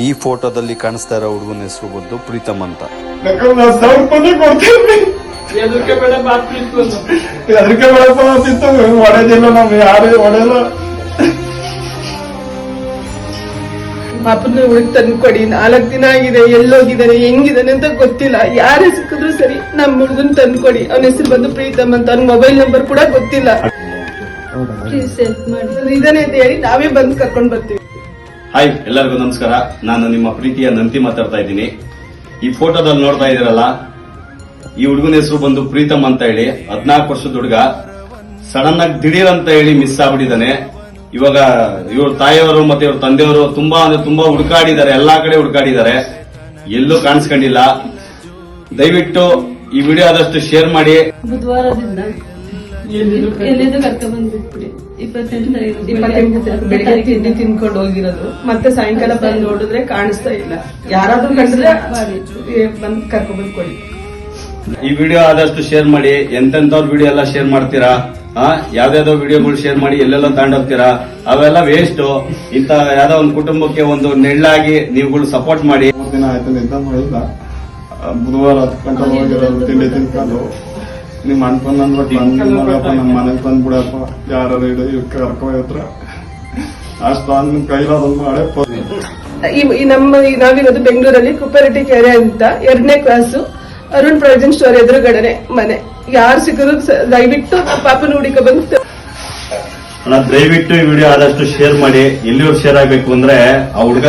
ಈ ಫೋಟೋದಲ್ಲಿ ಕಾಣಿಸ್ತಾ ಇರೋ ಹುಡುಗನ ಹೆಸರು ಬಂದು ಪ್ರೀತಮ್ ಅಂತ. ಪಾಪನ ಹುಡುಕ್ ತಂದು ಕೊಡಿ. 4 ದಿನ ಆಗಿದೆ, ಎಲ್ಲೋಗಿದ್ದಾನೆ ಹೆಂಗಿದ್ದಾನೆ ಅಂತ ಗೊತ್ತಿಲ್ಲ. ಯಾರೇ ಸಿಕ್ಕಿದ್ರು ಸರಿ ನಮ್ ಹುಡುಗನ್ ತಂದು ಕೊಡಿ. ಅವನ ಹೆಸರು ಬಂದು ಪ್ರೀತಮ್ ಅಂತ. ಅವ್ನ ಮೊಬೈಲ್ ನಂಬರ್ ಕೂಡ ಗೊತ್ತಿಲ್ಲ. ಪ್ಲೀಸ್ ಹೆಲ್ಪ್ ಮಾಡಿ. ಇದಾನೆ ಅಂತ ಹೇಳಿ ನಾವೇ ಬಂದು ಕರ್ಕೊಂಡ್ ಬರ್ತೀವಿ. ಹಾಯ್, ಎಲ್ಲರಿಗೂ ನಮಸ್ಕಾರ. ನಾನು ನಿಮ್ಮ ಪ್ರೀತಿಯ ನಂತಿ ಮಾತಾಡ್ತಾ ಇದ್ದೀನಿ. ಈ ಫೋಟೋದಲ್ಲಿ ನೋಡ್ತಾ ಇದ್ದೀರಲ್ಲ, ಈ ಹುಡುಗನ ಹೆಸರು ಬಂದು ಪ್ರೀತಮ್ ಅಂತ ಹೇಳಿ. 14 ವರ್ಷದ ಹುಡುಗ ಸಡನ್ ಆಗಿ ದಿಢೀರ್ ಅಂತ ಹೇಳಿ ಮಿಸ್ ಆಗ್ಬಿಟ್ಟಿದ್ದಾನೆ. ಇವಾಗ ಇವ್ರ ತಾಯಿಯವರು ಮತ್ತೆ ಇವ್ರ ತಂದೆಯವರು ತುಂಬಾ ಹುಡುಕಾಡಿದ್ದಾರೆ, ಎಲ್ಲಾ ಕಡೆ ಹುಡುಕಾಡಿದ್ದಾರೆ, ಎಲ್ಲೂ ಕಾಣಿಸ್ಕೊಂಡಿಲ್ಲ. ದಯವಿಟ್ಟು ಈ ವಿಡಿಯೋ ಆದಷ್ಟು ಶೇರ್ ಮಾಡಿ. ಬುಧವಾರದಿಂದ ಎಲ್ಲಿಂದ ಕರ್ಕೊಂಡ್ ಬಂದ್ಬಿಟ್ಬಿಡಿ. 28 ಬೆಳಿಗ್ಗೆ ತಿಂಡಿ ತಿನ್ಕೊಂಡು ಹೋಗಿರೋದು. ಮತ್ತೆ ಸಾಯಂಕಾಲ ಬಂದು ನೋಡಿದ್ರೆ ಕಾಣಿಸ್ತಾ ಇಲ್ಲ. ಯಾರಾದ್ರೂ ಕಂಡ್ರೆ ಬಂದ್ ಕರ್ಕೊಂಡ್ ಬಂದ್ ಕೊಡಿ. ಈ ವಿಡಿಯೋ ಆದಷ್ಟು ಶೇರ್ ಮಾಡಿ. ಎಂತೆಂತವ್ರ ವಿಡಿಯೋ ಎಲ್ಲ ಶೇರ್ ಮಾಡ್ತೀರಾ, ಯಾವ್ದಾವ್ದೋ ವಿಡಿಯೋಗಳು ಶೇರ್ ಮಾಡಿ ಎಲ್ಲೆಲ್ಲ ತಗೊಂಡೋಗ್ತೀರಾ, ಅವೆಲ್ಲ ವೇಸ್ಟ್. ಇಂತ ಯಾವ್ದೋ ಒಂದು ಕುಟುಂಬಕ್ಕೆ ಒಂದು ನೆಳ್ಳಾಗಿ ನೀವುಗಳು ಸಪೋರ್ಟ್ ಮಾಡಿ. 3 ದಿನ ಆಯ್ತು ನಿಂತ ಮಾಡಿಲ್ಲ. ಬುಧವಾರ 10 ಗಂಟೆ ಹೋಗಿರೋದು ತಿಂಡಿ ತಿನ್ಕೊಂಡು ನಿಮ್ ಅನ್ಕೊಂಡ್ರಪ್ಪ ನಮ್ ಮನೆಗ್ ಬಂದ್ಬಿಡಪ್ಪ, ಯಾರು ಕರ್ಕೋತ್ರ ಅಷ್ಟು ನಿಮ್ ಕೈಲಾದೊಂದು ಮಾಡೇ. ನಾವಿರೋದು ಬೆಂಗಳೂರಲ್ಲಿ ಕುಪ್ಪರಟ್ಟಿ ಕೆರೆ ಅಂತ 2ನೇ ಕ್ಲಾಸು, ಅರುಣ್ ಪ್ರಾವಿಷನ್ ಸ್ಟೋರ್ ಎದುರುಗಡೆನೆ ಮನೆ. ಯಾರು ಸಿಕ್ಕರು ದಯವಿಟ್ಟು ಪಾಪನ ಹುಡುಕ ಬಂದು ದಯವಿಟ್ಟು ಈ ವಿಡಿಯೋ ಆದಷ್ಟು ಶೇರ್ ಮಾಡಿ. ಎಲ್ಲಿಯವ್ರು ಶೇರ್ ಆಗ್ಬೇಕು ಅಂದ್ರೆ ಆ ಹುಡುಗ